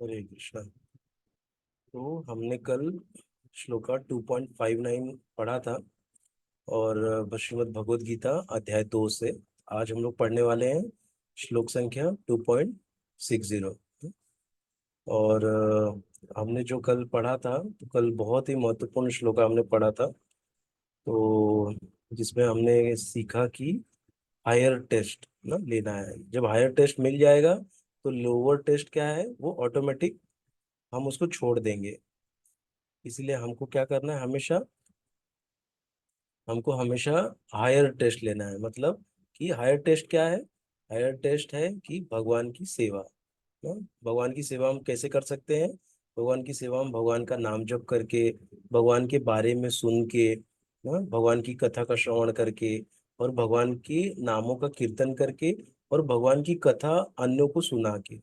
हरे कृष्णा। तो हमने कल श्लोका 2.59 पढ़ा था। और श्रीमद् भगवद गीता अध्याय 2 से आज हम लोग पढ़ने वाले हैं श्लोक संख्या 2.60। और हमने जो कल पढ़ा था, तो कल बहुत ही महत्वपूर्ण श्लोक हमने पढ़ा था। तो जिसमें हमने सीखा कि हायर टेस्ट ना लेना है। जब हायर टेस्ट मिल जाएगा तो लोअर टेस्ट क्या है, वो ऑटोमेटिक हम उसको छोड़ देंगे। इसलिए हमको क्या करना है, हमेशा हमको हमेशा हायर टेस्ट लेना है। मतलब कि हायर टेस्ट क्या है, हायर टेस्ट है कि भगवान की सेवा। हाँ, भगवान की सेवा हम कैसे कर सकते हैं? भगवान की सेवा हम भगवान का नाम जप करके, भगवान के बारे में सुन के, हाँ, भगवान की कथा का श्रवण करके, और भगवान के नामों का कीर्तन करके, और भगवान की कथा अन्यों को सुना के,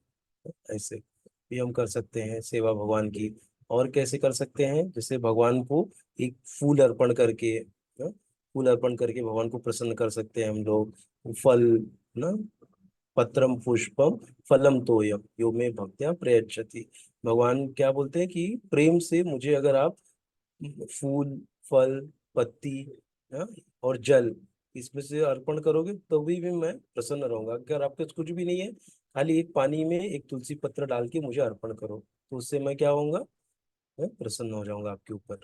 ऐसे भी हम कर सकते हैं सेवा भगवान की। और कैसे कर सकते हैं? जैसे भगवान को एक फूल अर्पण करके, हाँ, फूल अर्पण करके भगवान को प्रसन्न कर सकते हैं हम लोग। फल ना, पत्रम पुष्पम फलम तोयम यो में भक्त्या प्रयच्छति। भगवान क्या बोलते हैं कि प्रेम से मुझे अगर आप फूल, फल, पत्ती, हाँ, और जल इसमें से अर्पण करोगे तो भी मैं प्रसन्न रहूंगा। अगर आपके पास कुछ भी नहीं है, खाली एक पानी में एक तुलसी पत्र डाल के मुझे अर्पण करो, तो उससे मैं क्या होऊंगा, मैं प्रसन्न हो जाऊंगा आपके ऊपर।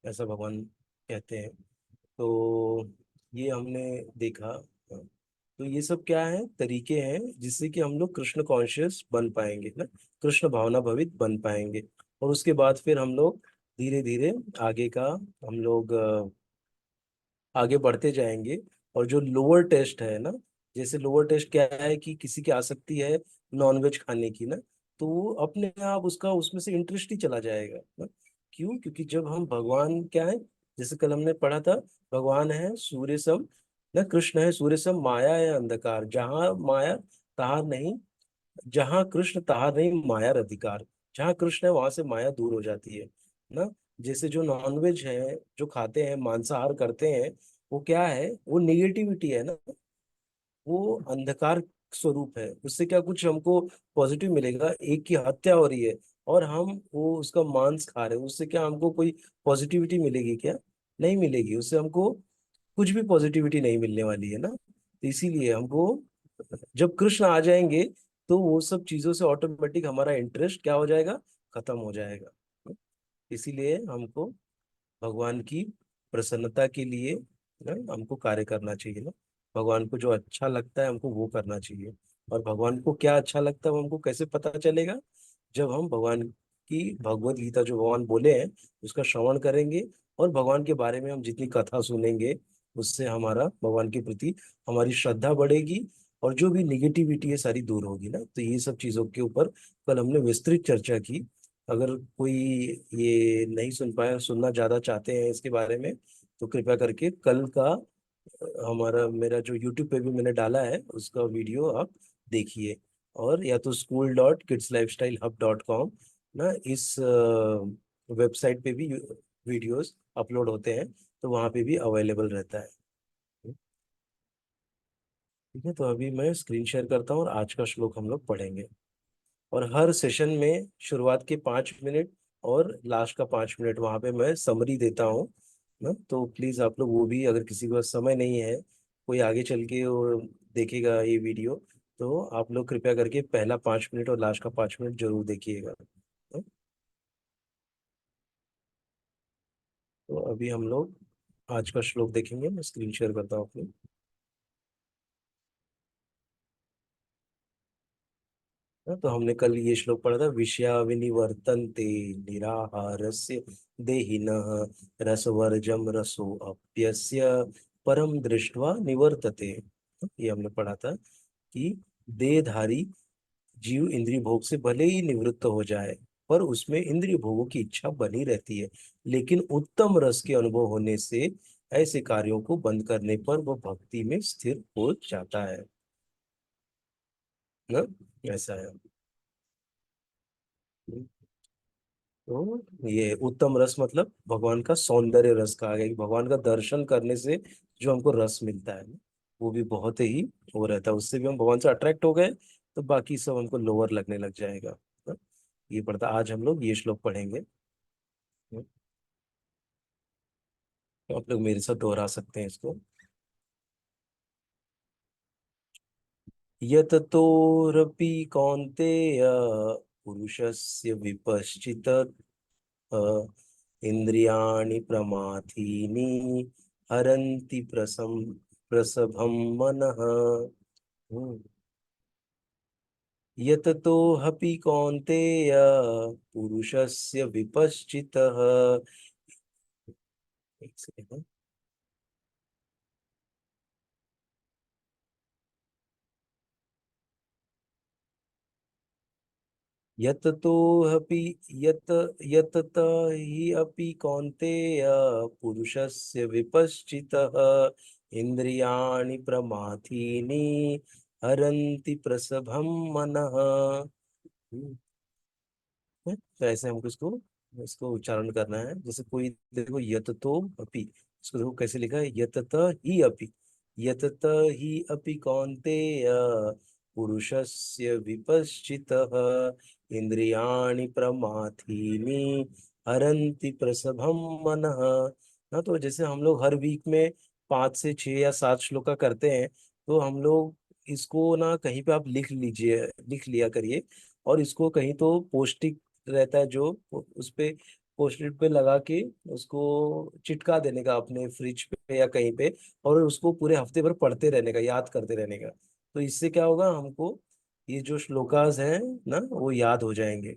ऐसा भगवान कहते हैं। तो ये हमने देखा। तो ये सब क्या है, तरीके हैं जिससे कि हम लोग कृष्ण कॉन्शियस बन पाएंगे ना, कृष्ण भावना भवित बन पाएंगे। और उसके बाद फिर हम लोग धीरे धीरे आगे का हम लोग आगे बढ़ते जाएंगे। और जो लोअर टेस्ट है ना, जैसे लोअर टेस्ट क्या है कि किसी की आसक्ति है नॉनवेज खाने की ना, तो वो अपने आप उसका उसमें से इंटरेस्ट ही चला जाएगा ना। क्यों? क्योंकि जब हम भगवान क्या है, जैसे कल हमने पढ़ा था, भगवान है सूर्य सम ना, कृष्ण है सूर्य सम, माया है अंधकार, जहाँ माया तहाँ नहीं, जहाँ कृष्ण तहाँ नहीं माया अधिकार। जहाँ कृष्ण है वहां से माया दूर हो जाती है ना। जैसे जो नॉनवेज है, जो खाते हैं, मांसाहार करते हैं, वो क्या है, वो निगेटिविटी है ना, वो अंधकार स्वरूप है। उससे क्या कुछ हमको पॉजिटिव मिलेगा? एक की हत्या हो रही है और हम वो उसका मांस खा रहे हैं, उससे क्या हमको कोई पॉजिटिविटी मिलेगी क्या? नहीं मिलेगी। उससे हमको कुछ भी पॉजिटिविटी नहीं मिलने वाली है ना। तो इसीलिए हमको जब कृष्ण आ जाएंगे तो वो सब चीजों से ऑटोमेटिक हमारा इंटरेस्ट क्या हो जाएगा, खत्म हो जाएगा। इसीलिए हमको भगवान की प्रसन्नता के लिए ना हमको कार्य करना चाहिए ना। भगवान को जो अच्छा लगता है हमको वो करना चाहिए। और भगवान को क्या अच्छा लगता है वो हमको कैसे पता चलेगा? जब हम भगवान की भगवत गीता जो भगवान बोले हैं उसका श्रवण करेंगे, और भगवान के बारे में हम जितनी कथा सुनेंगे, उससे हमारा भगवान के प्रति हमारी श्रद्धा बढ़ेगी। और जो भी निगेटिविटी है सारी दूर होगी ना। तो ये सब चीजों के ऊपर कल हमने विस्तृत चर्चा की। अगर कोई ये नहीं सुन पाया, सुनना ज्यादा चाहते हैं इसके बारे में, तो कृपया करके कल का हमारा मेरा जो यूट्यूब पे भी मैंने डाला है उसका वीडियो आप देखिए। और या तो school.kidsLifestyleHub.com ना, इस वेबसाइट पे भी वीडियोस अपलोड होते हैं, तो वहाँ पे भी अवेलेबल रहता है। ठीक है, तो अभी मैं स्क्रीन शेयर करता हूँ और आज का श्लोक हम लोग पढ़ेंगे। और हर सेशन में शुरुआत के 5 मिनट और लास्ट का 5 मिनट वहाँ पे मैं समरी देता हूँ ना। तो प्लीज़ आप लोग वो भी, अगर किसी के पास समय नहीं है, कोई आगे चल के और देखेगा ये वीडियो, तो आप लोग कृपया करके पहला 5 मिनट और लास्ट का 5 मिनट जरूर देखिएगा। हाँ? तो अभी हम लोग आज का श्लोक देखेंगे। मैं स्क्रीन शेयर करता हूँ अपनी। हाँ, तो हमने कल ये श्लोक पढ़ा था, विषया विनिवर्तन्ते निराहारस्य देहिनः रसवर्जम रसो अप्यस्य परम दृष्ट्वा निवर्तते। ये हमने पढ़ा था कि देहधारी जीव इंद्रिय भोग से भले ही निवृत्त हो जाए, पर उसमें इंद्रिय भोगों की इच्छा बनी रहती है। लेकिन उत्तम रस के अनुभव होने से ऐसे कार्यों को बंद करने पर वह भक्ति में स्थिर हो जाता है ना। ऐसा है। तो ये उत्तम रस मतलब भगवान का सौंदर्य रस कहा गया, कि भगवान का दर्शन करने से जो हमको रस मिलता है ना, वो भी बहुत ही वो रहता है। उससे भी हम भगवान से अट्रैक्ट हो गए तो बाकी सब हमको लोअर लगने लग जाएगा ना? ये पढ़ता, आज हम लोग ये श्लोक पढ़ेंगे। तो आप लोग मेरे साथ दोहरा सकते हैं इसको। यततोरपि कौन्तेय पुरुषस्य विपश्चित इंद्रियाणि प्रमाथीनि हरन्ति प्रसभं मनः। हम्म। यततो हपि कौन्तेय पुरुषस्य विपश्चितः। एक सेकंड। यत तो अपि यत यतत हि अपि कौन्तेय पुरुषस्य विपश्चितः इंद्रियाणि प्रमाथीनि हरन्ति प्रसभं मनः। हम्म। तो ऐसे हमको इसको इसको उच्चारण करना है। जैसे कोई देखो, यत तो अपि, इसको देखो कैसे लिखा है, यतत ही अपि। यतत ही अपि कौन्तेय पुरुषस्य विपश्चितः इंद्रियाणि प्रमाथीनि हरन्ति प्रसभं मनः। ना, तो जैसे हम लोग हर वीक में 5 से 6 या 7 श्लोका करते हैं, तो हम लोग इसको ना कहीं पे आप लिख लीजिए, लिख लिया करिए। और इसको कहीं तो पौष्टिक रहता है जो, उस पे पोस्टिट पे लगा के उसको चिटका देने का अपने फ्रिज पे या कहीं पे, और उसको पूरे हफ्ते भर पढ़ते रहने का, याद करते रहने का। तो इससे क्या होगा, हमको ये जो श्लोकास हैं ना वो याद हो जाएंगे।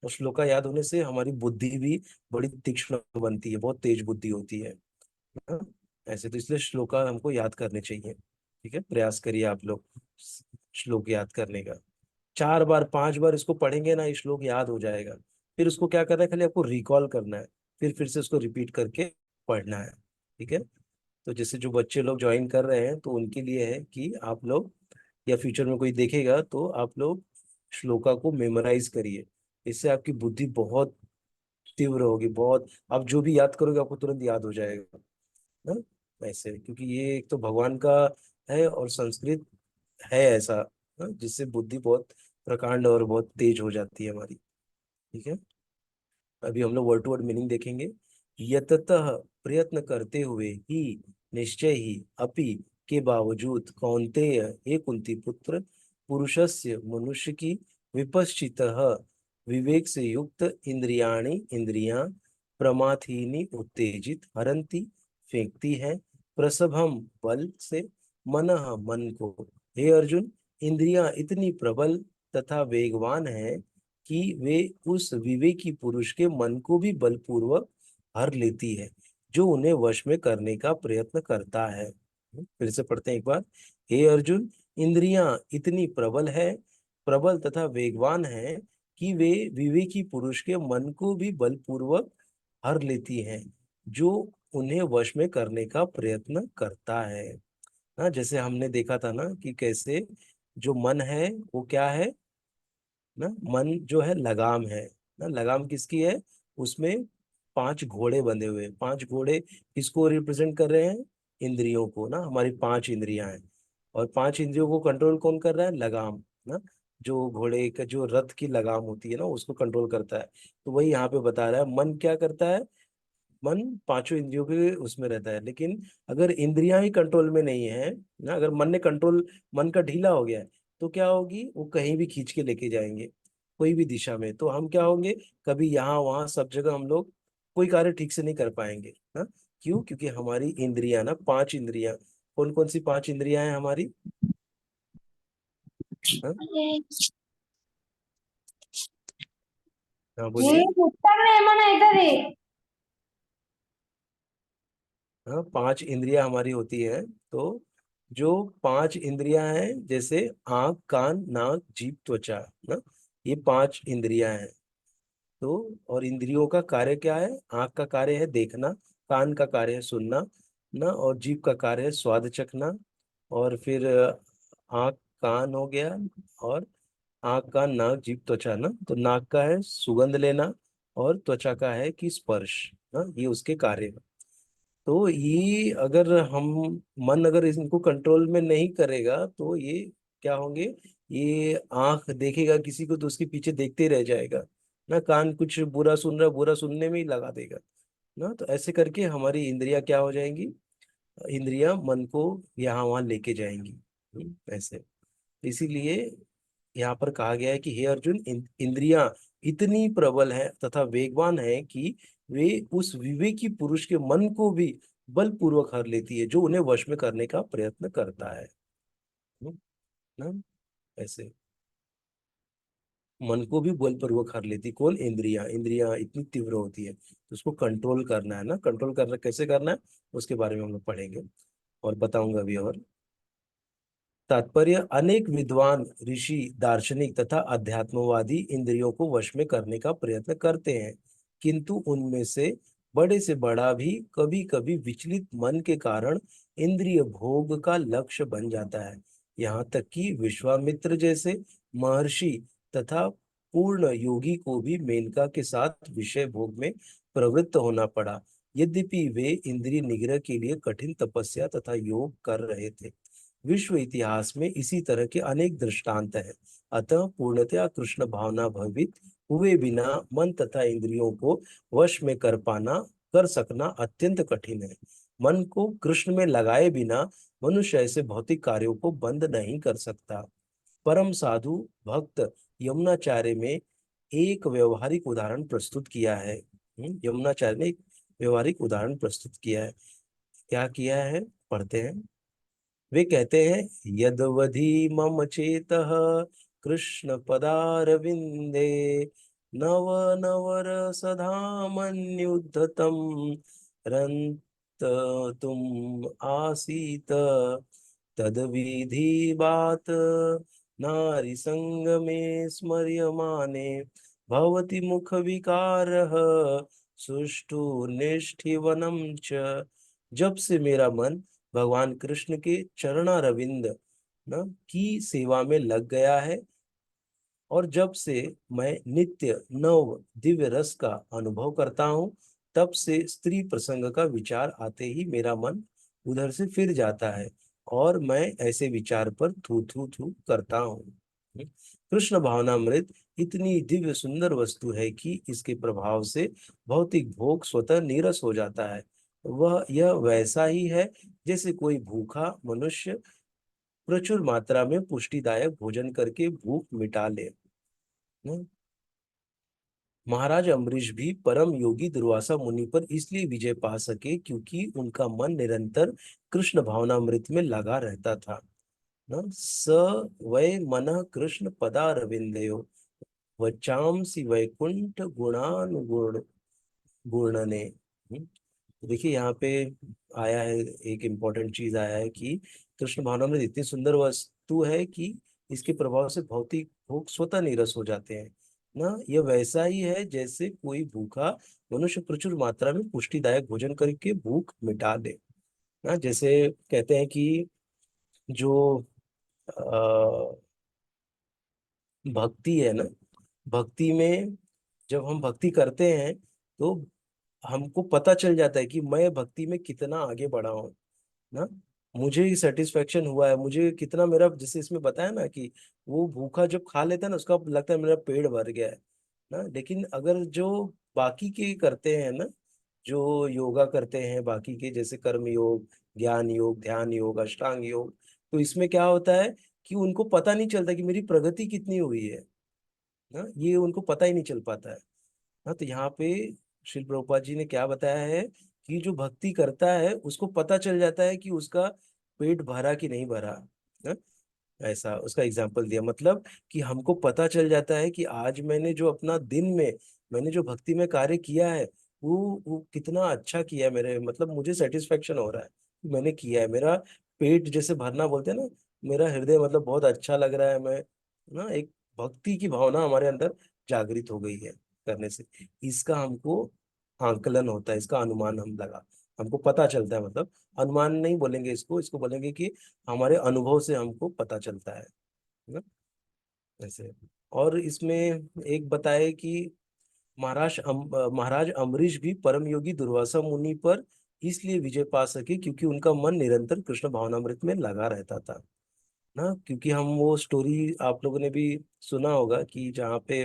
और श्लोका याद होने से हमारी बुद्धि भी बड़ी तीक्ष्ण बनती है, बहुत तेज बुद्धि होती है। हाँ? ऐसे तो इसलिए श्लोका हमको याद करने चाहिए। ठीक है, प्रयास करिए आप लोग श्लोक याद करने का। 4 बार 5 बार इसको पढ़ेंगे ना, ये श्लोक याद हो जाएगा। फिर उसको क्या करना है, खाली आपको रिकॉल करना है। फिर से उसको रिपीट करके पढ़ना है। ठीक है। तो जैसे जो बच्चे लोग ज्वाइन कर रहे हैं, तो उनके लिए है कि आप लोग, या फ्यूचर में कोई देखेगा तो आप लोग श्लोका को मेमोराइज करिए। इससे आपकी बुद्धि बहुत तीव्र होगी, बहुत, आप जो भी याद करोगे आपको तुरंत याद हो जाएगा। हाँ? ऐसे, क्योंकि ये एक तो भगवान का है और संस्कृत है ऐसा, हाँ, जिससे बुद्धि बहुत प्रकांड और बहुत तेज हो जाती है हमारी। ठीक है। अभी हम लोग वर्ड टू वर्ड मीनिंग देखेंगे। यततः, प्रयत्न करते हुए, ही निश्चय ही, अपि के बावजूद, कौन्तेय हे कुंती पुत्र, पुरुषस्य मनुष्य की, विपश्चितः विवेक से युक्त, इंद्रियाणि इंद्रियां, प्रमाथीनि उत्तेजित, हरंती फेंकती है, प्रसभम बल से, मनः मन को। हे अर्जुन, इंद्रियां इतनी प्रबल तथा वेगवान है कि वे उस विवेकी पुरुष के मन को भी बलपूर्वक हर लेती है, जो उन्हें वश में करने का प्रयत्न करता है। फिर से पढ़ते हैं एक बार। हे अर्जुन, इंद्रियां इतनी प्रबल है, प्रबल तथा वेगवान है कि वे विवेकी पुरुष के मन को भी बलपूर्वक हर लेती हैं, जो उन्हें वश में करने का प्रयत्न करता है। ना, जैसे हमने देखा था ना कि कैसे जो मन है वो क्या है ना, मन जो है लगाम है। ना, लगाम किसकी है, उसमें 5 घोड़े बंधे हुए हैं। 5 घोड़े किसको रिप्रेजेंट कर रहे हैं, इंद्रियों को। ना, हमारी 5 इंद्रियां हैं, और 5 इंद्रियों को कंट्रोल कौन कर रहा है, लगाम। ना, जो घोड़े का जो रथ की लगाम होती है ना, उसको कंट्रोल करता है। तो वही यहाँ पे बता रहा है, मन क्या करता है, मन 5 इंद्रियों के उसमें रहता है। लेकिन अगर इंद्रियां ही कंट्रोल में नहीं है ना, अगर मन ने कंट्रोल, मन का ढीला हो गया है, तो क्या होगी, वो कहीं भी खींच के लेके जाएंगे, कोई भी दिशा में। तो हम क्या होंगे, कभी यहाँ वहां सब जगह हम लोग कोई कार्य ठीक से नहीं कर पाएंगे ना। क्यों, क्योंकि हमारी इंद्रियां ना, 5 इंद्रियां, कौन कौन सी 5 इंद्रियां हैं हमारी। हाँ, हाँ बोलिए। పుస్తకం ఏమైనా అవుతుంది हाँ, 5 इंद्रियां हमारी होती है। तो जो 5 इंद्रियां हैं, जैसे आंख कान नाक जीभ त्वचा, ना, ये 5 इंद्रियां हैं। तो और इंद्रियों का कार्य क्या है, आंख का कार्य है देखना, कान का कार्य है सुनना, ना, और जीभ का कार्य है स्वाद चखना। और फिर आंख कान हो गया, और आंख कान नाक जीभ त्वचा, ना, तो नाक का है सुगंध लेना, और त्वचा का है कि स्पर्श। ना, ये उसके कार्य हैं। तो ये अगर हम, मन अगर इनको कंट्रोल में नहीं करेगा तो ये क्या होंगे, ये आंख देखेगा किसी को तो उसके पीछे देखते ही रह जाएगा। ना कान कुछ बुरा सुन रहा है, बुरा सुनने में ही लगा देगा ना। तो ऐसे करके हमारी इंद्रियां क्या हो जाएंगी, इंद्रियां मन को यहाँ वहां लेके जाएंगी। ऐसे, इसीलिए यहाँ पर कहा गया है कि हे अर्जुन, इंद्रियां इतनी प्रबल है तथा वेगवान है कि वे उस विवेकी पुरुष के मन को भी बलपूर्वक हर लेती है, जो उन्हें वश में करने का प्रयत्न करता है। हम्म, ना, ऐसे मन को भी बलपूर्वक हर लेती कौन, इंद्रियां। इंद्रियां इतनी तीव्र होती है, तो उसको कंट्रोल करना है ना, कंट्रोल करना कैसे करना है उसके बारे में हम लोग पढ़ेंगे और बताऊंगा भी। और तात्पर्य, अनेक विद्वान ऋषि, दार्शनिक तथा अध्यात्मवादी इंद्रियों को वश में करने का प्रयत्न करते हैं, किंतु उनमें से बड़ा भी कभी कभी विचलित मन के कारण इंद्रिय भोग का लक्ष्य बन जाता है। यहाँ तक कि विश्वामित्र जैसे महर्षि तथा पूर्ण योगी को भी मेनका के साथ विषय भोग में प्रवृत्त होना पड़ा, यद्यपि वे इंद्रिय निग्रह के लिए कठिन तपस्या तथा योग कर रहे थे। विश्व इतिहास में इसी तरह के अनेक दृष्टांत हैं। अतः पूर्णतया कृष्ण भावना भवित हुए बिना मन तथा इंद्रियों को वश में कर सकना अत्यंत कठिन है। मन को कृष्ण में लगाए बिना मनुष्य ऐसे भौतिक कार्यों को बंद नहीं कर सकता। परम साधु भक्त यमुनाचार्य में एक व्यवहारिक उदाहरण प्रस्तुत किया है। यमुनाचार्य ने एक व्यवहारिक उदाहरण प्रस्तुत किया है। क्या किया है, पढ़ते हैं। वे कहते हैं, यदवधि मम चेतः कृष्ण पदारविंदे नव नवर सधामन्युद्धतम रंत तुम आसीत तदविधि बात नारी संग में स्मर्यमाने भवति मुख विकारः सुष्ठु निष्ठिवनम च। जब से मेरा मन भगवान कृष्ण के चरणारविंद ना की सेवा में लग गया है, और जब से मैं नित्य नव दिव्य रस का अनुभव करता हूँ, तब से स्त्री प्रसंग का विचार आते ही मेरा मन उधर से फिर जाता है और मैं ऐसे विचार पर थू थू थू करता हूँ। कृष्ण भावनामृत इतनी दिव्य सुंदर वस्तु है कि इसके प्रभाव से भौतिक भोग स्वतः नीरस हो जाता है। वह यह वैसा ही है जैसे कोई भूखा मनुष्य प्रचुर मात्रा में पुष्टिदायक भोजन करके भूख मिटा ले। हम्म। महाराज अम्बरीश भी परम योगी दुर्वासा मुनि पर इसलिए विजय पा सके क्योंकि उनका मन निरंतर कृष्ण भावनामृत में लगा रहता था। न स वै मनः कृष्ण पदारविंदयो वचांसि वैकुंठ गुणानुगुण गुणने। देखिए यहाँ पे आया है, एक इम्पोर्टेंट चीज आया है कि कृष्ण भावनामृत इतनी सुंदर वस्तु है कि इसके प्रभाव से भौतिक भोग स्वतः निरस हो जाते हैं ना। यह वैसा ही है जैसे कोई भूखा मनुष्य प्रचुर मात्रा में पुष्टिदायक भोजन करके भूख मिटा दे ना। जैसे कहते हैं कि जो भक्ति है ना, भक्ति में जब हम भक्ति करते हैं तो हमको पता चल जाता है कि मैं भक्ति में कितना आगे बढ़ा हूँ ना। मुझे सेटिस्फेक्शन हुआ है, मुझे कितना मेरा, जैसे इसमें बताया ना कि वो भूखा जब खा लेता है ना उसका लगता है मेरा पेट भर गया है ना। लेकिन अगर जो बाकी के करते हैं ना, जो योगा करते हैं बाकी के, जैसे कर्म योग, ज्ञान योग, ध्यान योग, अष्टांग योग, तो इसमें क्या होता है कि उनको पता नहीं चलता कि मेरी प्रगति कितनी हुई है ना, ये उनको पता ही नहीं चल पाता है। हाँ, तो यहाँ पे श्रील प्रभुपाद जी ने क्या बताया है कि जो भक्ति करता है उसको पता चल जाता है कि उसका पेट भरा कि नहीं भरा। हाँ, ऐसा उसका एग्जाम्पल दिया, मतलब कि हमको पता चल जाता है कि आज मैंने जो अपना दिन में मैंने जो भक्ति में कार्य किया है वो कितना अच्छा किया है। मेरे मतलब मुझे सेटिस्फेक्शन हो रहा है कि मैंने किया है। मेरा पेट जैसे भरना बोलते हैं ना, मेरा हृदय मतलब बहुत अच्छा लग रहा है। मैं ना एक भक्ति की भावना हमारे अंदर जागृत हो गई है करने से। इसका हमको आंकलन होता है, इसका अनुमान हम लगा, हमको पता चलता है। मतलब अनुमान नहीं बोलेंगे इसको, इसको बोलेंगे कि हमारे अनुभव से हमको पता चलता है ना, ऐसे। और इसमें एक बताए कि महाराज अम्बरीश भी परम योगी दुर्वासा मुनि पर इसलिए विजय पा सके क्योंकि उनका मन निरंतर कृष्ण भावनामृत में लगा रहता था ना। क्योंकि हम वो स्टोरी आप लोगों ने भी सुना होगा कि जहाँ पे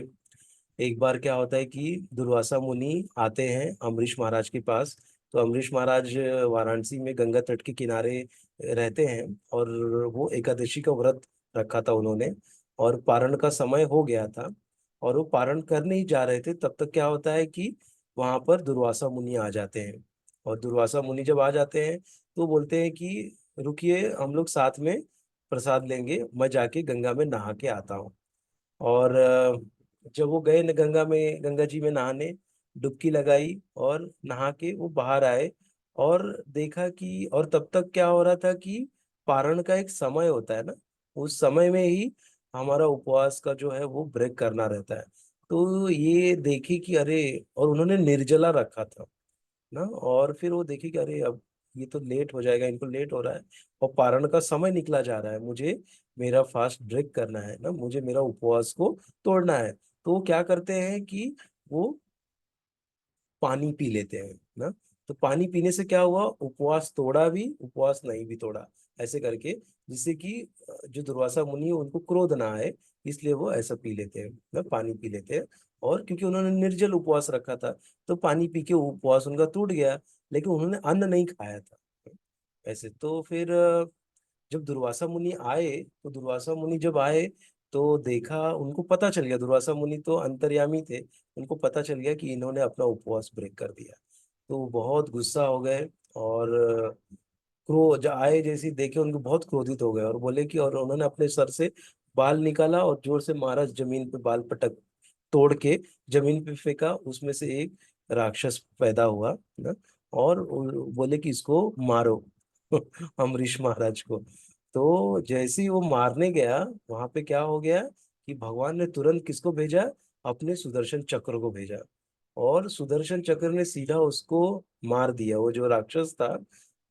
एक बार क्या होता है कि दुर्वासा मुनि आते हैं अम्बरीश महाराज के पास। तो अम्बरीश महाराज वाराणसी में गंगा तट के किनारे रहते हैं, और वो एकादशी का व्रत रखा था उन्होंने, और पारण का समय हो गया था, और वो पारण करने ही जा रहे थे। तब तक क्या होता है कि वहां पर दुर्वासा मुनि आ जाते हैं। और दुर्वासा मुनि जब आ जाते हैं तो बोलते हैं कि रुकिए, हम लोग साथ में प्रसाद लेंगे, मैं जाके गंगा में नहा के आता हूँ। और जब वो गए न गंगा में, गंगा जी में नहाने, डुबकी लगाई और नहा के वो बाहर आए, और देखा कि, और तब तक क्या हो रहा था कि पारण का एक समय होता है ना, उस समय में ही हमारा उपवास का जो है वो ब्रेक करना रहता है। तो ये देखी कि अरे, और उन्होंने निर्जला रखा था ना, और फिर वो देखी कि अरे अब ये तो लेट हो जाएगा, इनको लेट हो रहा है, और पारण का समय निकला जा रहा है, मुझे मेरा फास्ट ब्रेक करना है ना, मुझे मेरा उपवास को तोड़ना है। तो वो क्या करते हैं कि वो पानी पी लेते हैं ना। तो पानी पीने से क्या हुआ, उपवास तोड़ा भी, उपवास नहीं भी तोड़ा, ऐसे करके, जिससे कि जो दुर्वासा मुनि है उनको क्रोध ना आए, इसलिए वो ऐसा पी लेते हैं ना, पानी पी लेते हैं। और क्योंकि उन्होंने निर्जल उपवास रखा था, तो पानी पी के उपवास उनका टूट गया, लेकिन उन्होंने अन्न नहीं खाया था। ऐसे तो फिर जब दुर्वासा मुनि आए, तो दुर्वासा मुनि जब आए तो देखा, उनको पता चल गया, दुर्वासा मुनि तो अंतर्यामी थे, उनको पता चल गया कि इन्होंने अपना उपवास ब्रेक कर दिया। तो वो बहुत गुस्सा हो गए, और क्रोध जब आए, जैसे ही देखे उनको बहुत क्रोधित हो गए, और बोले कि, और उन्होंने अपने सर से बाल निकाला और जोर से मारा, जमीन पे बाल पटक, तोड़ के जमीन पे फेंका, उसमें से एक राक्षस पैदा हुआ ना, और बोले कि इसको मारो अम्बरीश महाराज को। तो जैसे ही वो मारने गया, वहां पे क्या हो गया कि भगवान ने तुरंत किसको भेजा, अपने सुदर्शन चक्र को भेजा, और सुदर्शन चक्र ने सीधा उसको मार दिया, वो जो राक्षस था,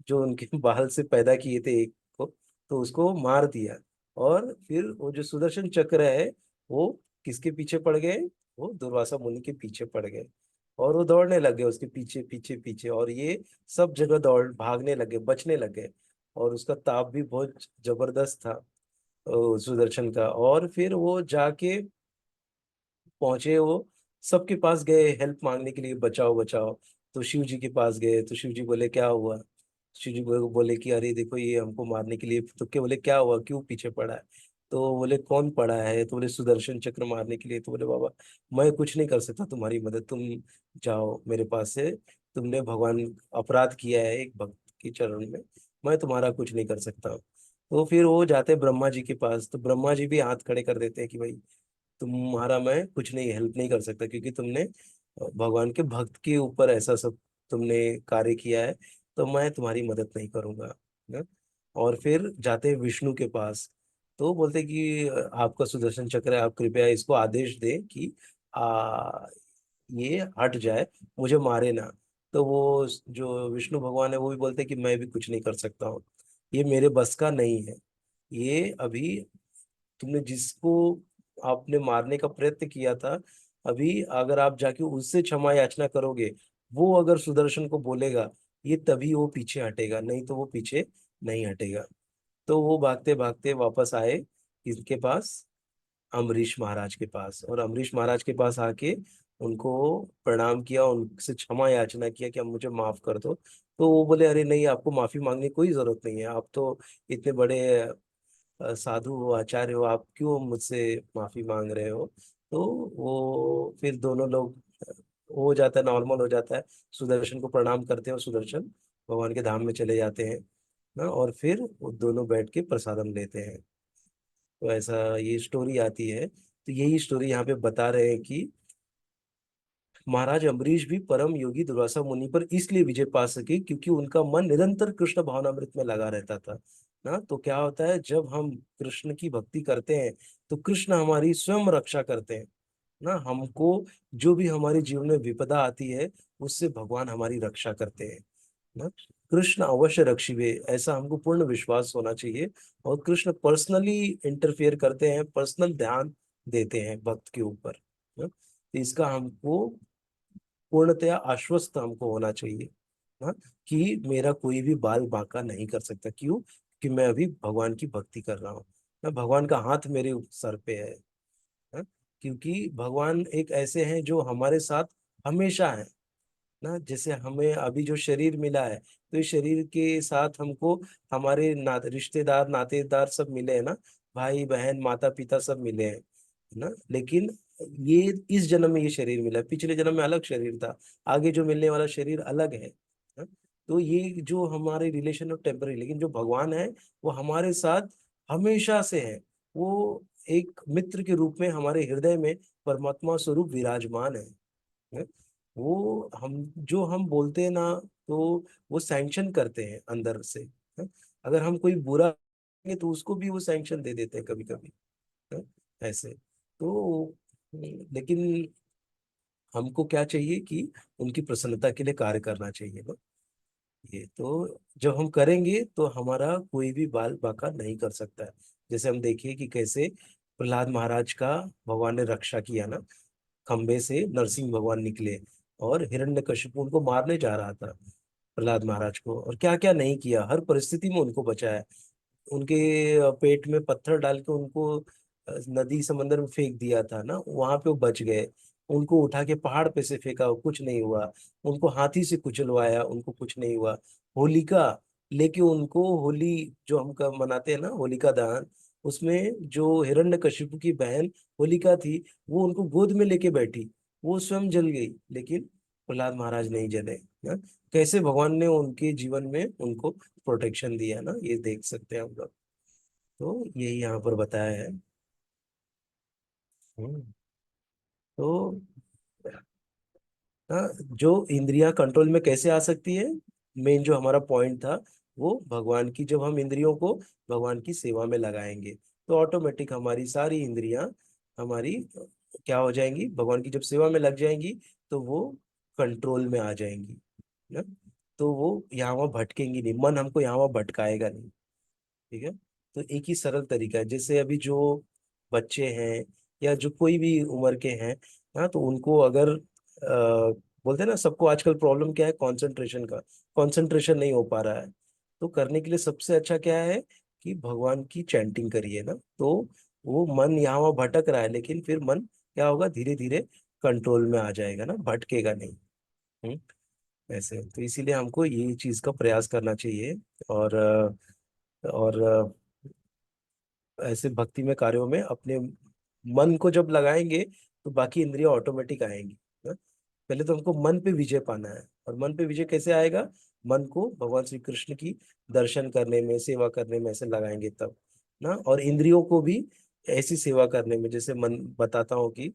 जो उनके बाल से पैदा किए थे एक को, तो उसको मार दिया। और फिर वो जो सुदर्शन चक्र है, वो किसके पीछे पड़ गए, वो दुर्वासा मुनि के पीछे पड़ गए, और वो दौड़ने लगे उसके पीछे पीछे पीछे, और ये सब जगह दौड़ भागने लगे, बचने लगे। और उसका ताप भी बहुत जबरदस्त था सुदर्शन का। और फिर वो जाके पहुंचे, वो सबके पास गए हेल्प मांगने के लिए, बचाओ बचाओ। तो शिव जी के पास गए, तो शिव जी बोले क्या हुआ। शिव जी बोले कि अरे देखो, ये हमको मारने के लिए, तो क्या बोले क्या हुआ, क्यों पीछे पड़ा है। तो बोले कौन पड़ा है, तो बोले सुदर्शन चक्र मारने के लिए। तो बोले बाबा, मैं कुछ नहीं कर सकता तुम्हारी मदद, तुम जाओ मेरे पास से, तुमने भगवान अपराध किया है एक भक्त के चरण में, मैं तुम्हारा कुछ नहीं कर सकता। तो फिर वो जाते ब्रह्मा जी के पास, तो ब्रह्मा जी भी हाथ खड़े कर देते हैं कि भाई, तुम्हारा मैं कुछ नहीं, हेल्प नहीं कर सकता, क्योंकि तुमने भगवान के भक्त के ऊपर ऐसा सब तुमने कार्य किया है, तो मैं तुम्हारी मदद नहीं करूंगा ना। और फिर जाते हैं विष्णु के पास, तो बोलते कि आपका सुदर्शन चक्र है, आप कृपया इसको आदेश दें कि ये हट जाए, मुझे मारे ना। तो वो जो विष्णु भगवान है वो भी बोलते हैं कि मैं भी कुछ नहीं कर सकता हूँ, ये मेरे बस का नहीं है। ये अभी तुमने जिसको आपने मारने का प्रयत्न किया था, अभी अगर आप जाके उससे क्षमा याचना करोगे, वो अगर सुदर्शन को बोलेगा, ये तभी वो पीछे हटेगा, नहीं तो वो पीछे नहीं हटेगा। तो वो भागते भागते वापस आए किसके पास, अम्बरीश महाराज के पास। और अम्बरीश महाराज के पास आके उनको प्रणाम किया, उनसे क्षमा याचना किया कि अब मुझे माफ कर दो। तो वो बोले अरे नहीं, आपको माफी मांगने की कोई जरूरत नहीं है, आप तो इतने बड़े साधु हो, आचार्य हो, आप क्यों मुझसे माफी मांग रहे हो। तो वो फिर दोनों लोग हो जाता है, नॉर्मल हो जाता है, सुदर्शन को प्रणाम करते हैं और सुदर्शन भगवान के धाम में चले जाते हैं ना। और फिर वो दोनों बैठ के प्रसादम लेते हैं। तो ऐसा ये स्टोरी आती है। तो यही स्टोरी यहाँ पे बता रहे हैं कि महाराज अम्बरीश भी परम योगी दुर्वासा मुनि पर इसलिए विजय पा सके क्योंकि उनका मन निरंतर कृष्ण भावनामृत में लगा रहता था ना। तो क्या होता है, जब हम कृष्ण की भक्ति करते हैं, तो कृष्ण हमारी स्वयं रक्षा करते हैं ना। हमको जो भी हमारे जीवन में विपदा आती है, उससे भगवान हमारी रक्षा करते हैं ना। कृष्ण अवश्य रक्षिबे, ऐसा हमको पूर्ण विश्वास होना चाहिए। और कृष्ण पर्सनली इंटरफेयर करते हैं, पर्सनल ध्यान देते हैं भक्त के ऊपर ना। तो इसका हमको पूर्णतया आश्वस्त हमको होना चाहिए ना, कि मेरा कोई भी बाल बांका नहीं कर सकता। क्यों, कि मैं अभी भगवान की भक्ति कर रहा हूँ ना, भगवान का हाथ मेरे सर पे है ना। क्योंकि भगवान एक ऐसे हैं जो हमारे साथ हमेशा है ना। जैसे हमें अभी जो शरीर मिला है, तो इस शरीर के साथ हमको हमारे रिश्तेदार नातेदार सब मिले हैं ना, भाई बहन माता पिता सब मिले हैं ना। लेकिन ये इस जन्म में ये शरीर मिला है, पिछले जन्म में अलग शरीर था, आगे जो मिलने वाला शरीर अलग है ना? तो ये जो हमारे रिलेशन ऑफ टेम्पररी, लेकिन जो भगवान है वो हमारे साथ हमेशा से है। वो एक मित्र के रूप में हमारे हृदय में परमात्मा स्वरूप विराजमान है। वो हम जो हम बोलते हैं ना, तो वो सैंक्शन करते हैं अंदर से है? अगर हम कोई बुरा करेंगे तो उसको भी वो सैंक्शन दे देते हैं कभी कभी है? ऐसे तो लेकिन हमको क्या चाहिए कि उनकी प्रसन्नता के लिए कार्य करना चाहिए ना। ये तो जब हम करेंगे तो हमारा कोई भी बाल बाका नहीं कर सकता है। जैसे हम देखिए कि कैसे प्रहलाद महाराज का भगवान ने रक्षा किया ना। खंबे से नरसिंह भगवान निकले और हिरण्यकशिपु उनको मारने जा रहा था, प्रहलाद महाराज को, और क्या क्या नहीं किया, हर परिस्थिति में उनको बचाया। उनके पेट में पत्थर डाल के उनको नदी समंदर में फेंक दिया था ना, वहां पे वो बच गए। उनको उठा के पहाड़ पे से फेंका, कुछ नहीं हुआ। उनको हाथी से कुचलवाया, उनको कुछ नहीं हुआ। होलिका लेके उनको, होली जो हम मनाते हैं ना, होलिका दहन, उसमें जो हिरण्यकशिपु की बहन होलिका थी, वो उनको गोद में लेके बैठी, वो स्वयं जल गई, लेकिन प्रहलाद महाराज नहीं जले ना। कैसे भगवान ने उनके जीवन में उनको प्रोटेक्शन दिया ना, ये देख सकते हैं हम लोग। तो यही यहाँ पर बताया है। हम्म, तो जो इंद्रियां कंट्रोल में कैसे आ सकती है, मेन जो हमारा पॉइंट था, वो भगवान की, जब हम इंद्रियों को भगवान की सेवा में लगाएंगे तो ऑटोमेटिक हमारी सारी इंद्रियां हमारी क्या हो जाएंगी, भगवान की जब सेवा में लग जाएंगी तो वो कंट्रोल में आ जाएंगी ना। तो वो यहाँ वहाँ भटकेंगी नहीं, मन हमको यहाँ वहाँ भटकाएगा नहीं। ठीक है। तो एक ही सरल तरीका है, जैसे अभी जो बच्चे हैं या जो कोई भी उम्र के हैं, हाँ, तो उनको अगर बोलते हैं ना, सबको आजकल प्रॉब्लम क्या है, कंसंट्रेशन का। कंसंट्रेशन नहीं हो पा रहा है, तो करने के लिए सबसे अच्छा क्या है कि भगवान की चैंटिंग करिए ना। तो वो मन यहाँ वहाँ भटक रहा है, लेकिन फिर मन क्या होगा, धीरे धीरे कंट्रोल में आ जाएगा ना, भटकेगा नहीं। ऐसे तो इसीलिए हमको ये चीज का प्रयास करना चाहिए। और और ऐसे भक्ति में कार्यों में अपने मन को जब लगाएंगे तो बाकी इंद्रियां ऑटोमेटिक आएंगी ना। पहले तो हमको मन पे विजय पाना है, और मन पे विजय कैसे आएगा, मन को भगवान श्री कृष्ण की दर्शन करने में, सेवा करने में ऐसे लगाएंगे तब ना। और इंद्रियों को भी ऐसी सेवा करने में, जैसे मन बताता हूँ कि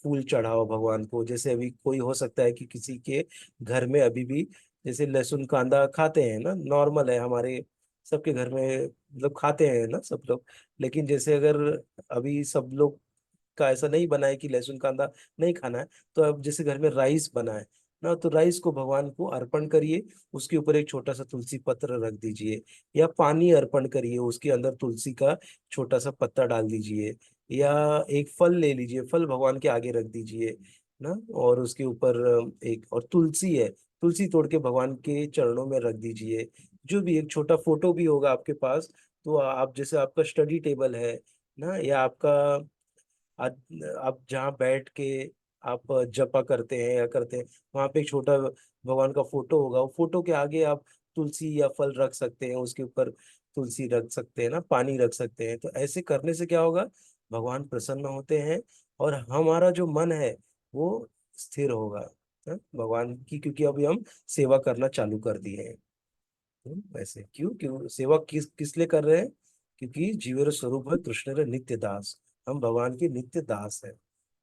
फूल चढ़ाओ भगवान को। जैसे अभी कोई हो सकता है कि किसी के घर में अभी भी जैसे लहसुन कांदा खाते हैं ना, नॉर्मल है हमारे सबके घर में, मतलब खाते हैं ना सब लोग। लेकिन जैसे अगर अभी सब लोग का ऐसा नहीं बना है कि लहसुन कांदा नहीं खाना है, तो अब जैसे घर में राइस बना है ना, तो राइस को भगवान को अर्पण करिए, उसके ऊपर एक छोटा सा तुलसी पत्र रख दीजिए, या पानी अर्पण करिए, उसके अंदर तुलसी का छोटा सा पत्ता डाल दीजिए, या एक फल ले लीजिए, फल भगवान के आगे रख दीजिए ना, और उसके ऊपर एक और तुलसी है, तुलसी तोड़ के भगवान के चरणों में रख दीजिए। जो भी एक छोटा फोटो भी होगा आपके पास, तो आप जैसे आपका स्टडी टेबल है ना, या आपका आप जहाँ बैठ के आप जपा करते हैं या करते हैं, वहां पे एक छोटा भगवान का फोटो होगा, वो फोटो के आगे आप तुलसी या फल रख सकते हैं, उसके ऊपर तुलसी रख सकते हैं ना, पानी रख सकते हैं। तो ऐसे करने से क्या होगा, भगवान प्रसन्न होते हैं, और हमारा जो मन है वो स्थिर होगा भगवान की, क्योंकि अभी हम सेवा करना चालू कर दिए हैं। वैसे क्यों क्यों सेवा किस किस लिए कर रहे हैं, क्योंकि जीवेर स्वरूप है कृष्ण रे नित्य दास, हम भगवान के नित्य दास हैं,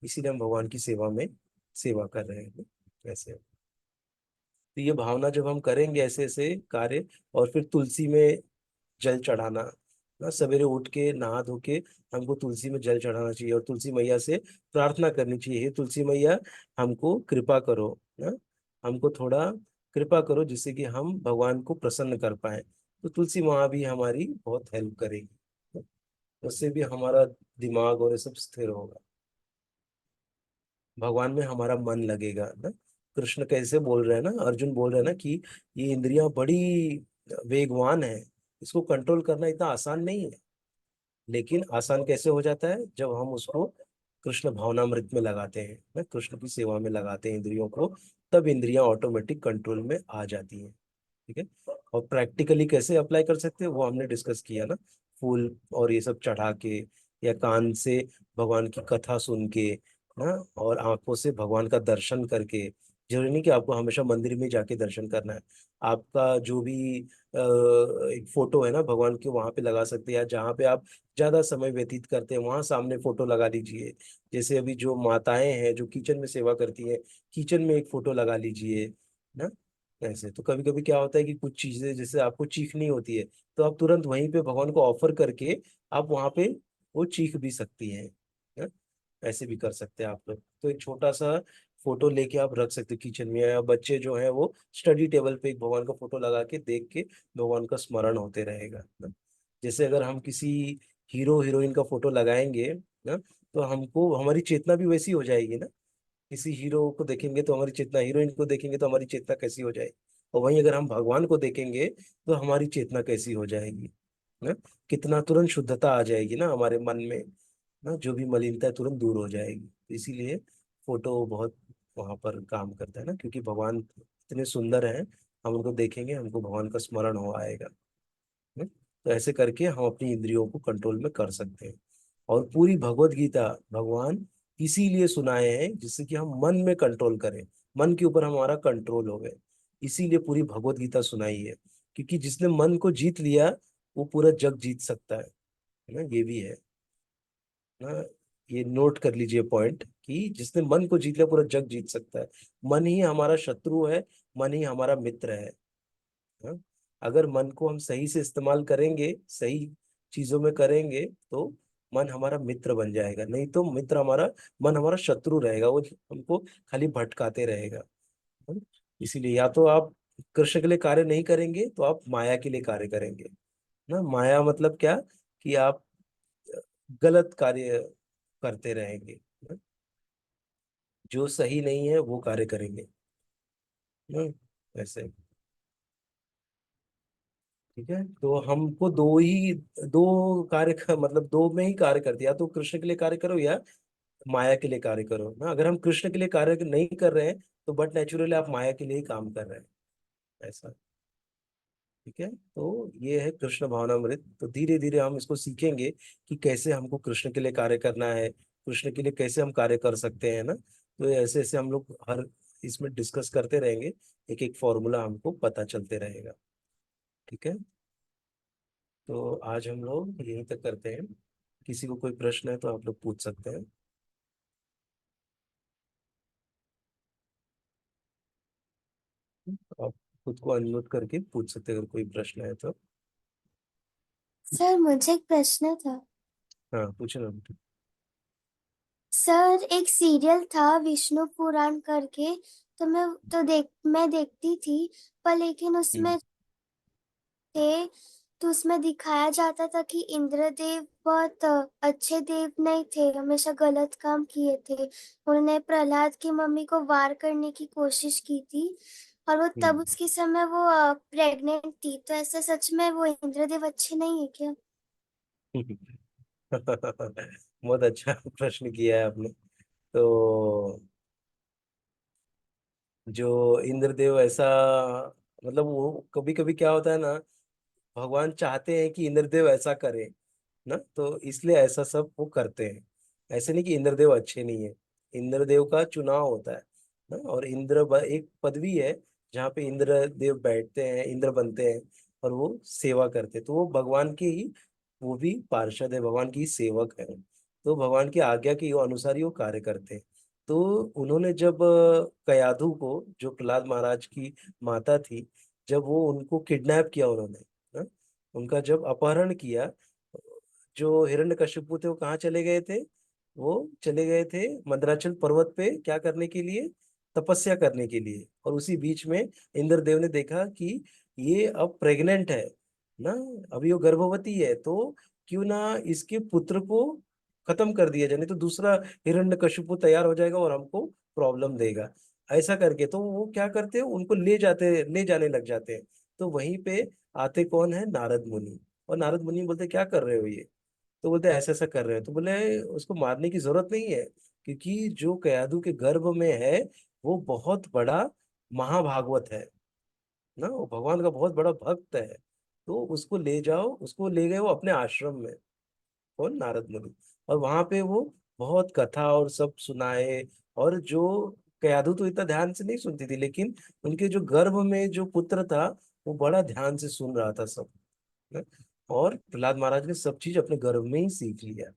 इसीलिए हम भगवान की सेवा में सेवा कर रहे हैं वैसे। तो ये भावना जब हम करेंगे ऐसे ऐसे कार्य, और फिर तुलसी में जल चढ़ाना ना, सवेरे उठ के नहा धो के हमको तुलसी में जल चढ़ाना चाहिए, और तुलसी मैया से प्रार्थना करनी चाहिए, हे तुलसी मैया हमको कृपा करो ना, हमको थोड़ा कृपा करो, जिससे कि हम भगवान को प्रसन्न कर पाए। तो तुलसी माँ भी हमारी बहुत हेल्प करेगी, उससे भी हमारा दिमाग और ये सब स्थिर होगा, भगवान में हमारा मन लगेगा ना। कृष्ण कैसे बोल रहे हैं ना, अर्जुन बोल रहे हैं ना कि ये इंद्रियां बड़ी वेगवान है, इसको कंट्रोल करना इतना आसान नहीं है। लेकिन आसान कैसे हो जाता है, जब हम उसको कृष्ण भावनामृत में लगाते हैं ना, कृष्ण की सेवा में लगाते हैं इंद्रियों को, तब इंद्रियां ऑटोमेटिक कंट्रोल में आ जाती हैं। ठीक है। और प्रैक्टिकली कैसे अप्लाई कर सकते हैं वो हमने डिस्कस किया ना, फूल और ये सब चढ़ा के, या कान से भगवान की कथा सुन के ना, और आंखों से भगवान का दर्शन करके। जरूरी नहीं कि आपको हमेशा मंदिर में जाके दर्शन करना है। आपका जो भी एक फोटो है ना भगवान के, वहां पे लगा सकते हैं, या जहाँ पे आप ज्यादा समय व्यतीत करते हैं वहां सामने फोटो लगा लीजिए। जैसे अभी जो माताएं हैं जो किचन में सेवा करती हैं, किचन में एक फोटो लगा लीजिए ना। ऐसे तो कभी कभी क्या होता है कि कुछ चीजें जैसे आपको चीखनी होती है, तो आप तुरंत वहीं पे भगवान को ऑफर करके आप वहां पे वो चीख भी सकती हैं ना। ऐसे भी कर सकते हैं आप लोग। तो एक छोटा सा फोटो लेके आप रख सकते हो किचन में, या बच्चे जो है वो स्टडी टेबल पे एक भगवान का फोटो लगा के देख के भगवान का स्मरण होते रहेगा ना। जैसे अगर हम किसी हीरो हीरोइन का फोटो लगाएंगे ना, तो हमको हमारी चेतना भी वैसी हो जाएगी ना। किसी हीरो को देखेंगे तो हमारी चेतना, हीरोइन को देखेंगे तो हमारी चेतना कैसी हो जाएगी, और वहीं अगर हम भगवान को देखेंगे तो हमारी चेतना कैसी हो जाएगी ना। कितना तुरंत शुद्धता आ जाएगी ना हमारे मन में ना, जो भी मलिनता है तुरंत दूर हो जाएगी। तो इसीलिए फोटो बहुत वहां पर काम करता है ना, क्योंकि भगवान इतने सुंदर हैं, हम उनको देखेंगे हमको भगवान का स्मरण हो आएगा ना। तो ऐसे करके हम अपनी इंद्रियों को कंट्रोल में कर सकते हैं। और पूरी भगवत गीता भगवान इसीलिए सुनाए हैं जिससे कि हम मन में कंट्रोल करें, मन के ऊपर हमारा कंट्रोल हो गए। इसीलिए पूरी भगवत गीता सुनाई है, क्योंकि जिसने मन को जीत लिया वो पूरा जग जीत सकता है ना। ये भी है ना, ये नोट कर लीजिए पॉइंट, कि जिसने मन को जीत लिया पूरा जग जीत सकता है। मन ही हमारा शत्रु है, मन ही हमारा मित्र है ना? अगर मन को हम सही से इस्तेमाल करेंगे, सही चीजों में करेंगे, तो मन हमारा मित्र बन जाएगा। नहीं तो मित्र हमारा, मन हमारा शत्रु रहेगा, वो हमको खाली भटकाते रहेगा। है ना? इसीलिए या तो आप कृष्ण के लिए कार्य नहीं करेंगे तो आप माया के लिए कार्य करेंगे ना। माया मतलब क्या, कि आप गलत कार्य करते रहेंगे ना? जो सही नहीं है वो कार्य करेंगे ना। वैसे ठीक है, तो हमको दो कार्य मतलब दो में ही कार्य कर दिया, तो कृष्ण के लिए कार्य करो या माया के लिए कार्य करो ना। अगर हम कृष्ण के लिए कार्य नहीं कर रहे हैं तो बट नेचुरली आप माया के लिए ही काम कर रहे हैं, ऐसा। ठीक है, तो ये है कृष्ण भावनामृत। तो धीरे धीरे हम इसको सीखेंगे कि कैसे हमको कृष्ण के लिए कार्य करना है, कृष्ण के लिए कैसे हम कार्य कर सकते हैं ना। तो ऐसे ऐसे हम लोग हर इसमें डिस्कस करते रहेंगे, एक एक फॉर्मूला हमको पता चलते रहेगा। ठीक है, तो आज हम लोग यहीं तक करते हैं। किसी को कोई प्रश्न है तो आप लोग पूछ सकते हैं। आप खुद को अनम्यूट करके पूछ सकते हैं अगर कोई प्रश्न है तो। सर मुझे एक प्रश्न था। हाँ पूछो ना बेटा। सर एक सीरियल था विष्णु पुराण करके, तो मैं देखती थी, पर लेकिन हम्म। उसमें थे, तो उसमें दिखाया जाता था कि इंद्रदेव बहुत अच्छे देव नहीं थे, हमेशा गलत काम किए थे। उन्होंने प्रहलाद की मम्मी को वार करने की कोशिश की थी, और वो तब हम्म। उसके समय वो प्रेग्नेंट थी। तो ऐसा सच में वो इंद्रदेव अच्छे नहीं है क्या? बहुत अच्छा प्रश्न किया है आपने। तो जो इंद्रदेव ऐसा, मतलब वो कभी कभी क्या होता है ना, भगवान चाहते हैं कि इंद्रदेव ऐसा करे ना, तो इसलिए ऐसा सब वो करते हैं। ऐसे नहीं कि इंद्रदेव अच्छे नहीं है, इंद्रदेव का चुनाव होता है ना। और एक पदवी है जहाँ पे इंद्रदेव बैठते हैं, इंद्र बनते हैं, और वो सेवा करते हैं। तो वो भगवान के ही, वो भी पार्षद है, भगवान की ही सेवक है। तो भगवान की आज्ञा के अनुसार ही वो कार्य करते हैं। तो उन्होंने जब कयाधु को, जो प्रहलाद महाराज की माता थी, जब वो उनको किडनैप किया उन्होंने ना, उनका जब अपहरण किया, जो हिरण्यकशिपु थे वो कहाँ चले गए थे, वो चले गए थे मंदराचल पर्वत पे, क्या करने के लिए, तपस्या करने के लिए। और उसी बीच में इंद्रदेव ने देखा कि ये अब प्रेग्नेंट है ना, अभी वो गर्भवती है, तो क्यों ना इसके पुत्र को खत्म कर दिया जाए, नहीं तो दूसरा हिरण्यकशिपु तैयार हो जाएगा और हमको प्रॉब्लम देगा। ऐसा करके तो वो क्या करते हैं, उनको ले जाने लग जाते हैं। तो वहीं पे आते कौन है, नारद मुनि। और नारद मुनि बोलते क्या कर रहे हो ये, तो बोलते ऐसा ऐसा कर रहे हैं, तो बोले उसको मारने की जरूरत नहीं है, क्योंकि जो कयाधु के गर्भ में है वो बहुत बड़ा महाभागवत है ना, वो भगवान का बहुत बड़ा भक्त है। तो उसको ले जाओ, उसको ले गए वो अपने आश्रम में, कौन, नारद मुनि। और वहां पे वो बहुत कथा और सब सुनाए। और जो कयाधु तो इतना ध्यान से नहीं सुनती थी, लेकिन उनके जो गर्भ में जो पुत्र था वो बड़ा ध्यान से सुन रहा था सब ना। और प्रहलाद महाराज ने सब चीज अपने गर्भ में ही सीख लिया।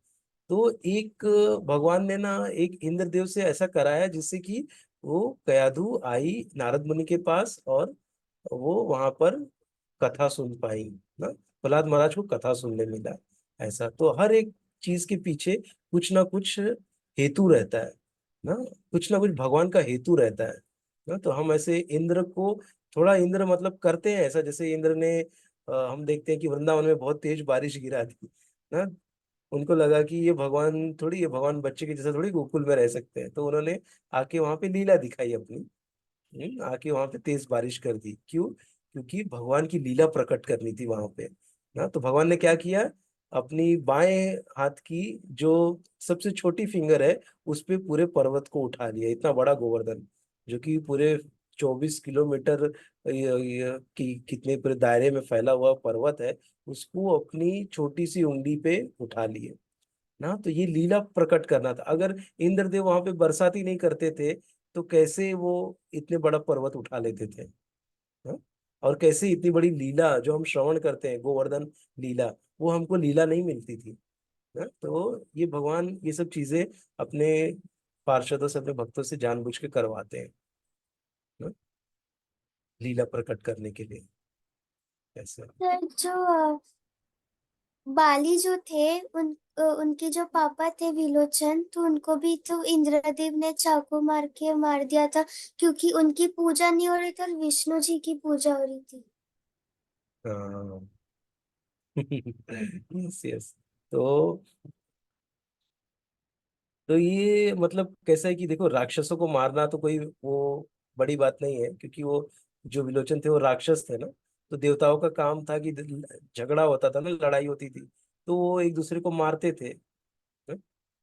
तो एक भगवान ने ना एक इंद्रदेव से ऐसा कराया जिससे कि वो कयाधु आई नारद मुनि के पास, और वो वहां पर कथा सुन पाई ना, प्रहलाद महाराज को कथा सुनने मिला। ऐसा तो हर एक चीज के पीछे कुछ ना कुछ हेतु रहता है ना, कुछ ना कुछ भगवान का हेतु रहता है ना। तो हम ऐसे इंद्र को थोड़ा, इंद्र मतलब करते हैं ऐसा, जैसे इंद्र ने हम देखते हैं कि वृंदावन में बहुत तेज बारिश गिरा थी ना। उनको लगा कि ये भगवान थोड़ी, ये भगवान बच्चे के जैसा थोड़ी गोकुल में रह सकते हैं, तो उन्होंने आके वहां पे लीला दिखाई अपनी। आके वहां पे तेज बारिश कर दी, क्यों? क्योंकि भगवान की लीला प्रकट करनी थी वहां पे ना। तो भगवान ने क्या किया, अपनी बाएं हाथ की जो सबसे छोटी फिंगर है उस पे पूरे पर्वत को उठा लिया, इतना बड़ा गोवर्धन, जो कि पूरे 24 किलोमीटर की कितने पूरे दायरे में फैला हुआ पर्वत है, उसको अपनी छोटी सी उंगली पे उठा लिए ना। तो ये लीला प्रकट करना था। अगर इंद्रदेव वहां पे बरसात ही नहीं करते थे तो कैसे वो इतने बड़ा पर्वत उठा लेते थे हाँ? और कैसे इतनी बड़ी लीला जो हम श्रवण करते हैं, गोवर्धन लीला, वो हमको लीला नहीं मिलती थी ना। तो ये भगवान ये सब चीजें अपने पार्षदों से, अपने भक्तों से जानबूझ के करवाते हैं ना, लीला प्रकट करने के लिए ऐसे। सर जो बाली जो थे उनके जो पापा थे विलोचन, तो उनको भी तो इंद्रदेव ने चाकू मार के मार दिया था, क्योंकि उनकी पूजा नहीं हो रही थी और विष्णु जी की पूजा हो रही थी। हाँ। Yes yes. तो ये मतलब कैसा है कि देखो, राक्षसों को मारना तो कोई वो बड़ी बात नहीं है, क्योंकि वो जो विलोचन थे वो राक्षस थे ना। तो देवताओं का काम था कि झगड़ा होता था ना, लड़ाई होती थी, तो वो एक दूसरे को मारते थे ना?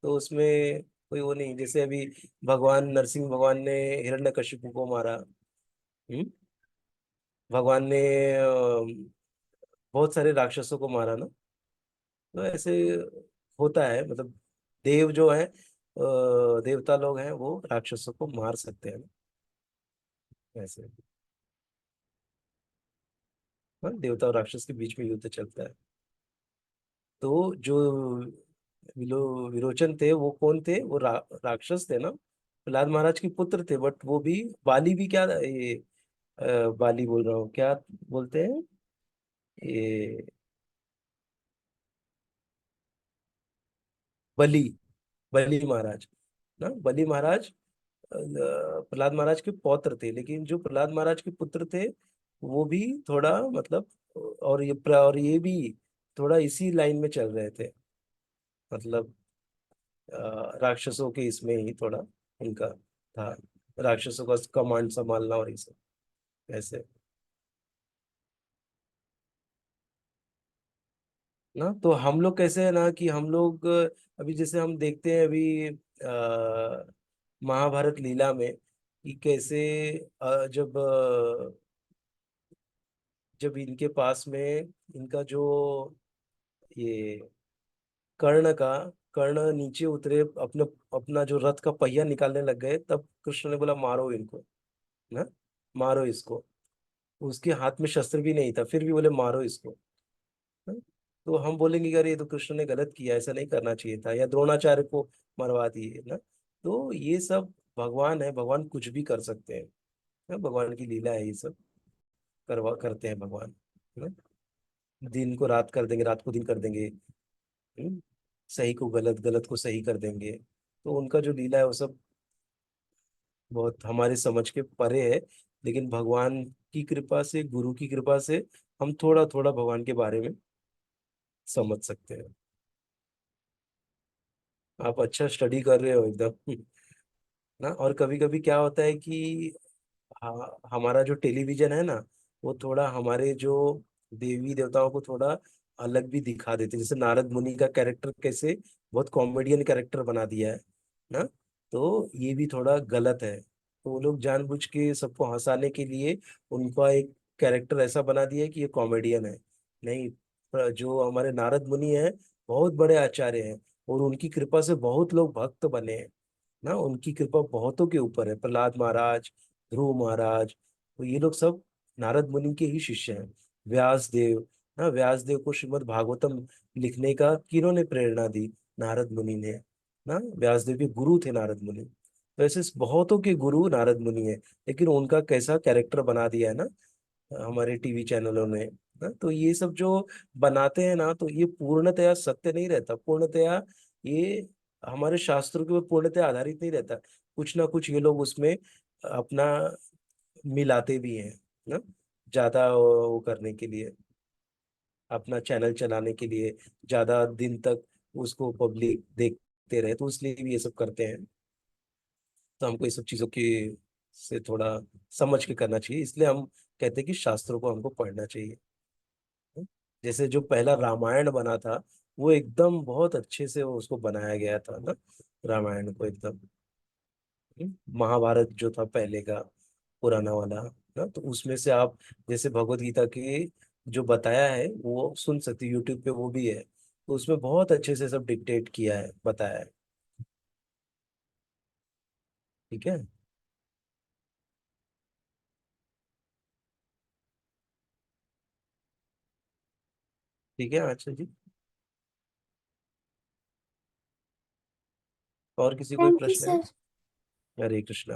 तो उसमें कोई वो नहीं, जैसे अभी भगवान नरसिंह भगवान ने हिरण्यकशिपु को मारा। हम्म? भगवान ने बहुत सारे राक्षसों को मारा ना। तो ऐसे होता है, मतलब देव जो है, देवता लोग हैं, वो राक्षसों को मार सकते हैं ना, ऐसे। हाँ, देवता और राक्षस के बीच में युद्ध चलता है। तो जो विरोचन थे वो कौन थे, वो राक्षस थे ना, प्रहलाद महाराज के पुत्र थे। बट वो भी, बाली भी क्या, ये बाली बोल रहा हूँ, क्या बोलते हैं ये, बलि, बलि महाराज ना, बलि महाराज प्रहलाद महाराज के पौत्र थे। लेकिन जो प्रहलाद महाराज के पुत्र थे वो भी थोड़ा मतलब, और ये भी थोड़ा इसी लाइन में चल रहे थे, मतलब राक्षसों के इसमें ही थोड़ा उनका था, राक्षसों का कमांड संभालना और ये सब ऐसे ना। तो हम लोग कैसे है ना कि हम लोग अभी जैसे हम देखते हैं अभी महाभारत लीला में कि कैसे जब इनके पास में इनका जो ये कर्ण नीचे उतरे, अपने अपना जो रथ का पहिया निकालने लग गए, तब कृष्ण ने बोला मारो इनको ना, मारो इसको। उसके हाथ में शस्त्र भी नहीं था, फिर भी बोले मारो इसको ना? तो हम बोलेंगे कि अरे ये तो कृष्ण ने गलत किया, ऐसा नहीं करना चाहिए था, या द्रोणाचार्य को मरवा दिए ना। तो ये सब भगवान है, भगवान कुछ भी कर सकते हैं ना, भगवान की लीला है ये सब, करवा करते हैं भगवान है ना। दिन को रात कर देंगे, रात को दिन कर देंगे। हम्म? सही को गलत, गलत को सही कर देंगे। तो उनका जो लीला है वो सब बहुत हमारे समझ के परे है। लेकिन भगवान की कृपा से, गुरु की कृपा से हम थोड़ा थोड़ा भगवान के बारे में समझ सकते हैं। आप अच्छा स्टडी कर रहे हो एकदम। ना, और कभी कभी क्या होता है कि हमारा जो टेलीविजन है ना, वो थोड़ा हमारे जो देवी देवताओं को थोड़ा अलग भी दिखा देते हैं। जैसे नारद मुनि का कैरेक्टर कैसे बहुत कॉमेडियन कैरेक्टर बना दिया है ना, तो ये भी थोड़ा गलत है। तो वो लोग जानबूझ के सबको हंसाने के लिए उनका एक कैरेक्टर ऐसा बना दिया है कि ये कॉमेडियन है। नहीं, पर जो हमारे नारद मुनि हैं बहुत बड़े आचार्य हैं, और उनकी कृपा से बहुत लोग भक्त बने हैं ना। उनकी कृपा बहुतों के ऊपर है, प्रहलाद महाराज, ध्रुव महाराज, तो ये लोग सब नारद मुनि के ही शिष्य हैं। व्यास देव, ना व्यास देव को श्रीमद् भागवतम लिखने का किन्होंने प्रेरणा दी? नारद मुनि ने ना। व्यास देव के गुरु थे नारद मुनि। तो ऐसे बहुतों के गुरु नारद मुनि है, लेकिन उनका कैसा कैरेक्टर बना दिया है ना हमारे टीवी चैनलों ने ना। तो ये सब जो बनाते हैं ना, तो ये पूर्णतया सत्य नहीं रहता, पूर्णतया ये हमारे शास्त्रों के ऊपर पूर्णतया आधारित नहीं रहता। कुछ ना कुछ ये लोग उसमें अपना मिलाते भी हैं ना, ज्यादा वो करने के लिए, अपना चैनल चलाने के लिए, ज्यादा दिन तक उसको पब्लिक देखते रहे, तो इसलिए भी ये सब करते हैं। तो हमको ये सब चीजों की से थोड़ा समझ के करना चाहिए, इसलिए हम कहते हैं कि शास्त्रों को हमको पढ़ना चाहिए। जैसे जो पहला रामायण बना था, वो एकदम बहुत अच्छे से उसको बनाया गया था ना, रामायण को एकदम। महाभारत जो था पहले का पुराना वाला ना, तो उसमें से आप जैसे भगवत गीता के जो बताया है वो सुन सकते, यूट्यूब पे वो भी है। तो उसमें बहुत अच्छे से सब डिक्टेट किया है, बताया है। ठीक है। ठीक है, अच्छा जी। और किसी कोई थैंक यू प्रश्न है? सर। हरे कृष्णा।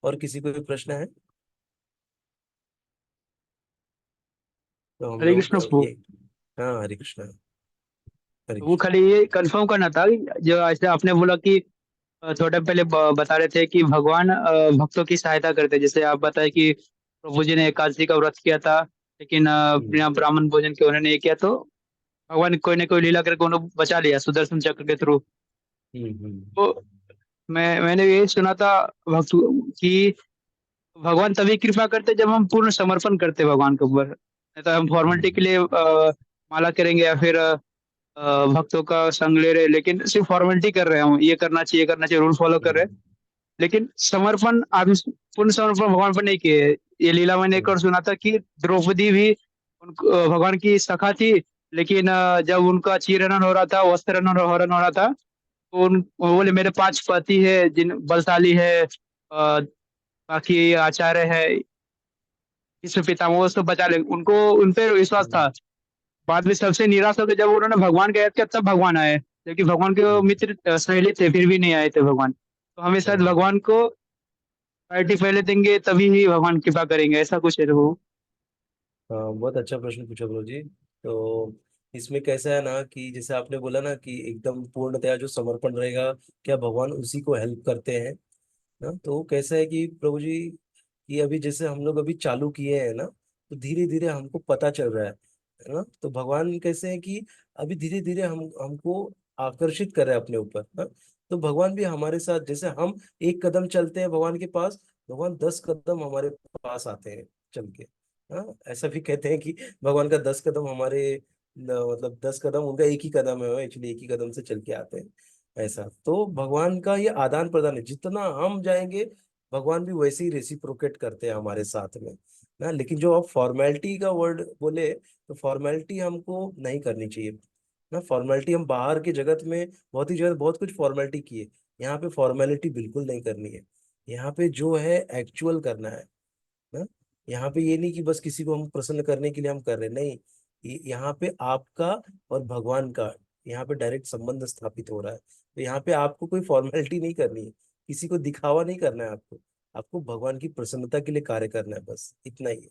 और किसी को भी प्रश्न है? तो हम हरे लोग कृष्ण प्रभु। ये, हाँ हरे कृष्णा। हरे वो कृष्णा। खाली ये कंफर्म करना था कि जो ऐसे आपने बोला कि थोड़ा पहले बता रहे थे कि भगवान भक्तों की सहायता करते हैं। जैसे आप बताए कि प्रभु जी ने एकादशी का व्रत किया था, लेकिन हम्म बिना ब्राह्मण भोजन के उन्होंने ये किया, तो भगवान कोई ना कोई लीला करके उन्हें बचा लिया सुदर्शन चक्र के थ्रू। तो मैंने ये सुना था भक्त कि भगवान तभी कृपा करते जब हम पूर्ण समर्पण करते भगवान के ऊपर। नहीं तो हम फॉर्मेलिटी के हम्म लिए माला करेंगे या फिर भक्तों का संग ले रहे, लेकिन सिर्फ फॉर्मेलिटी कर रहे हैं, हम ये करना चाहिए करना चाहिए रूल फॉलो कर रहे हैं, हम्म लेकिन समर्पण आत्म पूर्ण समर्पण भगवान पर नहीं किए। ये लीला मैंने एक और हम्म सुना था कि द्रौपदी भी भगवान की सखा थी, लेकिन जब उनका चीरहरण हो रहा था, वस्त्रहरण हरण हो रहा था, तो वो बोले मेरे 5 पति है जिन बलशाली है, बाकी आचार्य है, विश्व पितामह, वो सब बचा ले, उनको उन पे विश्वास था। हम्म बाद में सबसे निराश होकर जब उन्होंने भगवान का याद किया तब भगवान आए, जबकि भगवान के वो हम्म, मित्र सहेली थे फिर भी नहीं आए थे भगवान। तो हमें शायद हाँ भगवान को प्रायोरिटी पहले देंगे तभी ही भगवान कृपा करेंगे, ऐसा कुछ है वो। हाँ, बहुत अच्छा प्रश्न पूछा गुरु जी। तो इसमें कैसा है ना कि जैसे आपने बोला ना कि एकदम पूर्णतया जो समर्पण रहेगा, क्या भगवान उसी को हेल्प करते हैं ना। तो वो कैसा है कि प्रभु जी, कि अभी जैसे हम लोग अभी चालू किए हैं ना, तो धीरे धीरे हमको पता चल रहा है ना। तो भगवान कैसे है कि अभी धीरे धीरे हम हमको आकर्षित कर रहे हैं अपने ऊपर ना। तो भगवान भी हमारे साथ, जैसे हम एक कदम चलते हैं भगवान के पास, भगवान 10 कदम हमारे पास आते हैं चल के। हाँ, ऐसा भी कहते हैं कि भगवान का 10 कदम हमारे मतलब 10 कदम उनका एक ही कदम है, एक्चुअली एक ही कदम से चल के आते हैं। ऐसा तो भगवान का ये आदान प्रदान है, जितना हम जाएंगे भगवान भी वैसे ही रेसिप्रोकेट करते हैं हमारे साथ में ना। लेकिन जो आप फॉर्मेलिटी का वर्ड बोले, तो फॉर्मेलिटी हमको नहीं करनी चाहिए ना। फॉर्मेलिटी हम बाहर के जगत में बहुत ही जगह बहुत कुछ फॉर्मेलिटी की है, यहाँ पे फॉर्मेलिटी बिल्कुल नहीं करनी है। यहाँ पे जो है एक्चुअल करना है ना। यहाँ पे ये नहीं कि बस किसी को हम प्रसन्न करने के लिए हम कर रहे हैं, नहीं। यहाँ पे आपका और भगवान का यहाँ पे डायरेक्ट संबंध स्थापित हो रहा है। तो यहाँ पे आपको कोई फॉर्मेलिटी नहीं करनी है, किसी को दिखावा नहीं करना है आपको। आपको भगवान की प्रसन्नता के लिए कार्य करना है, बस इतना ही है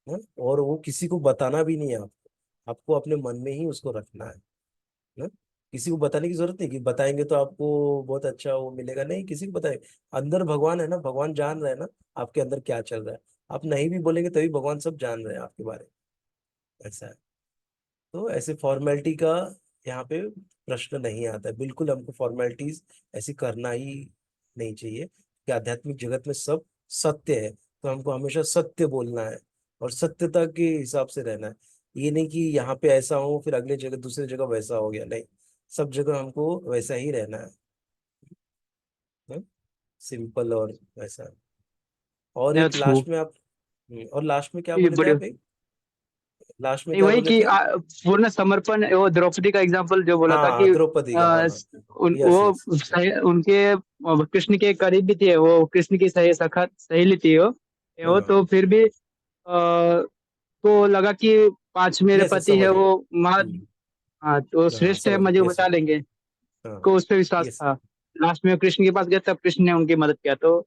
ना। और वो किसी को बताना भी नहीं है आपको, आपको अपने मन में ही उसको रखना है ना। किसी को बताने की जरूरत नहीं कि बताएंगे तो आपको बहुत अच्छा वो मिलेगा, नहीं किसी को बताएं। अंदर भगवान है ना, भगवान जान रहे हैं ना आपके अंदर क्या चल रहा है। आप नहीं भी बोलेंगे तभी भगवान सब जान रहे हैं आपके बारे में, ऐसा है। तो ऐसे फॉर्मेलिटी का यहाँ पे प्रश्न नहीं आता है, बिल्कुल हमको फॉर्मेलिटीज ऐसी करना ही नहीं चाहिए, कि आध्यात्मिक जगत में सब सत्य है, तो हमको हमेशा सत्य बोलना है और सत्यता के हिसाब से रहना है। ये नहीं कि यहाँ पे ऐसा हो फिर अगले जगह दूसरी जगह वैसा हो गया, नहीं, सब जगह हमको वैसा ही रहना है, सिंपल और वैसा। और एक That's true। लास्ट में आप, और लास्ट में क्या ये बोले थे बड़े आप, एक लास्ट में नहीं, क्या वही बोले कि थे? पूर्ण समर्पण, वो द्रौपदी का एग्जांपल जो बोला था हाँ, कि द्रौपदी का, हाँ हाँ, यस वो यस। उनके कृष्ण के करीब भी थे, वो कृष्ण की सही सखा सहेली थी वो हाँ, तो फिर भी को लगा कि पांच मेरे यस पति है समझ गए। वो महा, हाँ तो हाँ श्रेष्ठ है, समझ मुझे गए, वो यस बचा लेंगे। हाँ को उस पर विश्वास यस। था। लास्ट में कृष्ण के पास गया तब कृष्ण ने उनकी मदद किया, तो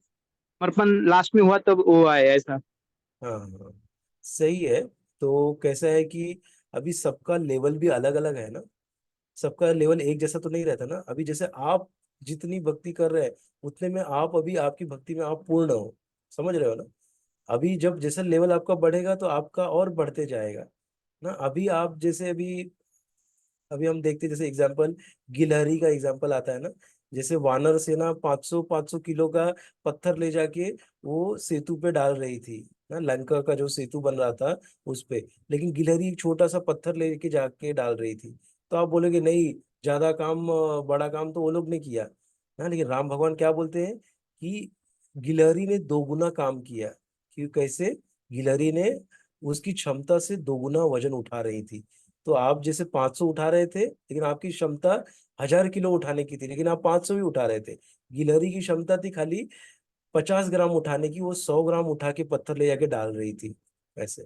समर्पण लास्ट में हुआ तब वो आया ऐसा। हाँ हाँ, सही है। तो कैसा है कि अभी सबका लेवल भी अलग अलग है ना, सबका लेवल एक जैसा तो नहीं रहता ना। अभी जैसे आप जितनी भक्ति कर रहे हैं उतने में आप अभी आपकी भक्ति में आप पूर्ण हो, समझ रहे हो ना। अभी जब जैसा लेवल आपका बढ़ेगा तो आपका और बढ़ते जाएगा ना। अभी आप जैसे अभी अभी हम देखते हैं, जैसे एग्जाम्पल गिलहरी का एग्जाम्पल आता है ना। जैसे वानर सेना 500 किलो का पत्थर ले जाके वो सेतु पे डाल रही थी ना, लंका का जो सेतु बन रहा था उस पे। लेकिन गिलहरी एक छोटा सा पत्थर लेके जाके डाल रही थी। तो आप बोलोगे नहीं, ज्यादा काम बड़ा काम तो वो लोग ने किया ना। लेकिन राम भगवान क्या बोलते हैं कि गिलहरी ने दोगुना काम किया। क्यों, कैसे? गिलहरी ने उसकी क्षमता से दोगुना वजन उठा रही थी। तो आप जैसे 500 उठा रहे थे लेकिन आपकी क्षमता 1000 किलो उठाने की थी, लेकिन आप 500 ही उठा रहे थे। गिलहरी की क्षमता थी खाली 50 ग्राम उठाने की, वो 100 ग्राम उठा के पत्थर ले जाके डाल रही थी ऐसे।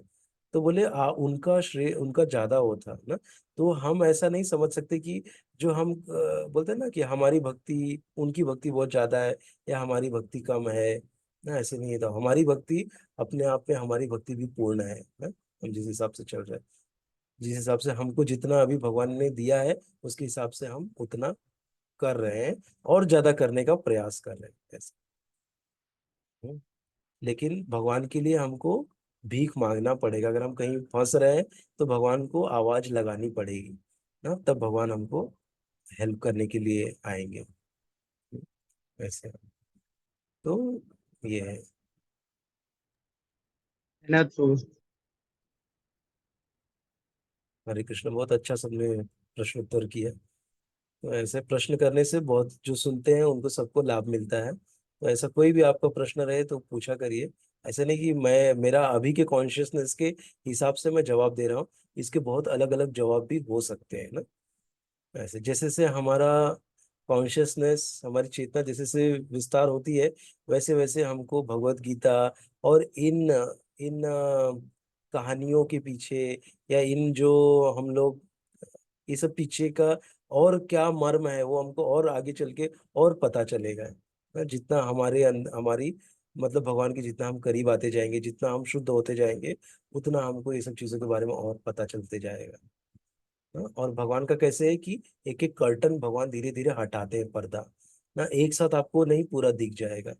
तो बोले उनका श्रेय उनका ज्यादा वो था ना। तो हम ऐसा नहीं समझ सकते कि जो हम बोलते हैं ना कि हमारी भक्ति उनकी भक्ति बहुत ज्यादा है या हमारी भक्ति कम है ना, ऐसे नहीं है। तो हमारी भक्ति अपने आप में, हमारी भक्ति भी पूर्ण है ना। हम जिस हिसाब से चल रहे हैं, जिस हिसाब से हमको जितना अभी भगवान ने दिया है उसके हिसाब से हम उतना कर रहे हैं और ज्यादा करने का प्रयास कर रहे हैं ऐसे। हम्म। लेकिन भगवान के लिए हमको भीख मांगना पड़ेगा। अगर हम कहीं फंस रहे हैं तो भगवान को आवाज लगानी पड़ेगी ना, तब भगवान हमको हेल्प करने के लिए आएंगे ऐसे। तो ये है। है ना, तो हरे कृष्ण, बहुत अच्छा सबने प्रश्न उत्तर किया। तो ऐसे प्रश्न करने से बहुत जो सुनते हैं उनको सबको लाभ मिलता है। तो ऐसा कोई भी आपका प्रश्न रहे तो पूछा करिए। ऐसा नहीं कि मैं मेरा अभी के कॉन्शियसनेस के हिसाब से मैं जवाब दे रहा हूँ, इसके बहुत अलग अलग जवाब भी हो सकते हैं ना। ऐसे जैसे से हमारा कॉन्शियसनेस, हमारी चेतना जैसे से विस्तार होती है, वैसे वैसे हमको भगवत गीता और इन इन कहानियों के पीछे या इन जो हम लोग ये सब पीछे का और क्या मर्म है वो हमको और आगे चल के और पता चलेगा ना। जितना हमारी मतलब भगवान के जितना हम करीब आते जाएंगे, जितना हम शुद्ध होते जाएंगे, उतना हमको ये सब चीजों के बारे में और पता चलते जाएगा ना। और भगवान का कैसे है कि एक एक कर्टन भगवान धीरे धीरे हटाते हैं, पर्दा ना एक साथ आपको नहीं पूरा दिख जाएगा।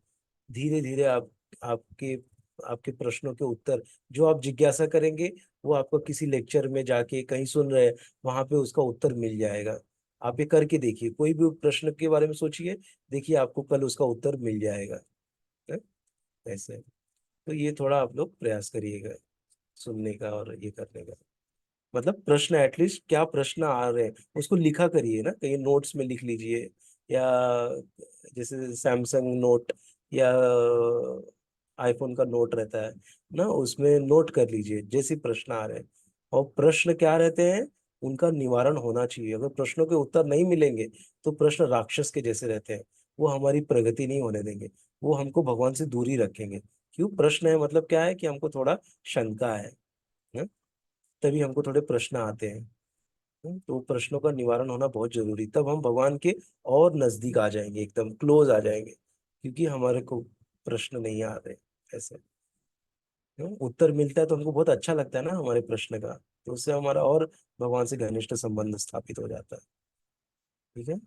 धीरे धीरे आपके आपके प्रश्नों के उत्तर जो आप जिज्ञासा करेंगे वो आपको किसी लेक्चर में जाके कहीं सुन रहे हैं वहां पे उसका उत्तर मिल जाएगा। आप ये करके देखिए, कोई भी प्रश्न के बारे में सोचिए, देखिए आपको कल उसका उत्तर मिल जाएगा है? ऐसे। तो ये थोड़ा आप लोग प्रयास करिएगा सुनने का और ये करने का। मतलब प्रश्न एटलीस्ट क्या प्रश्न आ रहे हैं उसको लिखा करिए ना, कहीं नोट्स में लिख लीजिए, या जैसे सैमसंग नोट या आईफोन का नोट रहता है ना, उसमें नोट कर लीजिए जैसे प्रश्न आ रहे हैं। और प्रश्न क्या रहते हैं, उनका निवारण होना चाहिए। अगर प्रश्नों के उत्तर नहीं मिलेंगे तो प्रश्न राक्षस के जैसे रहते हैं, वो हमारी प्रगति नहीं होने देंगे, वो हमको भगवान से दूरी रखेंगे। क्यों? प्रश्न है मतलब क्या है कि हमको थोड़ा शंका है ना? तभी हमको थोड़े प्रश्न आते हैं। तो प्रश्नों का निवारण होना बहुत जरूरी, तब हम भगवान के और नजदीक आ जाएंगे, एकदम क्लोज आ जाएंगे। क्योंकि हमारे को प्रश्न नहीं आ रहे ऐसे। उत्तर मिलता है तो हमको बहुत अच्छा लगता है ना हमारे प्रश्न का, तो उससे हमारा और भगवान से घनिष्ठ संबंध स्थापित हो जाता है। ठीक है।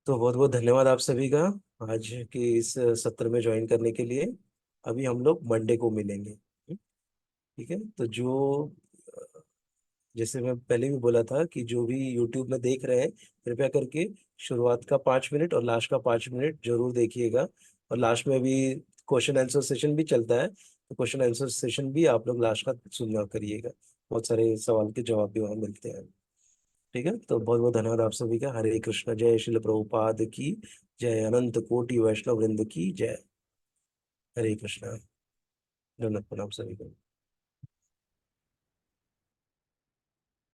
तो बहुत बहुत धन्यवाद आप सभी का आज के इस सत्र में ज्वाइन करने के लिए। अभी हम लोग मंडे को मिलेंगे। ठीक है। तो जो जैसे मैं पहले भी बोला था कि जो भी यूट्यूब में देख रहे हैं, कृपया करके शुरुआत का 5 मिनट और लास्ट का 5 मिनट जरूर देखिएगा। और लास्ट में भी क्वेश्चन आंसर सेशन भी चलता है, तो क्वेश्चन आंसर सेशन भी आप लोग लास्ट का सुनना करिएगा। बहुत सारे सवाल के जवाब भी वहाँ मिलते हैं। ठीक है, तो बहुत बहुत धन्यवाद आप सभी का। हरे कृष्ण। जय श्रील प्रभुपाद की जय। अनंत कोटि वैष्णव वृंद की जय। हरे कृष्णा। धन्यवाद प्रणाम सभी को।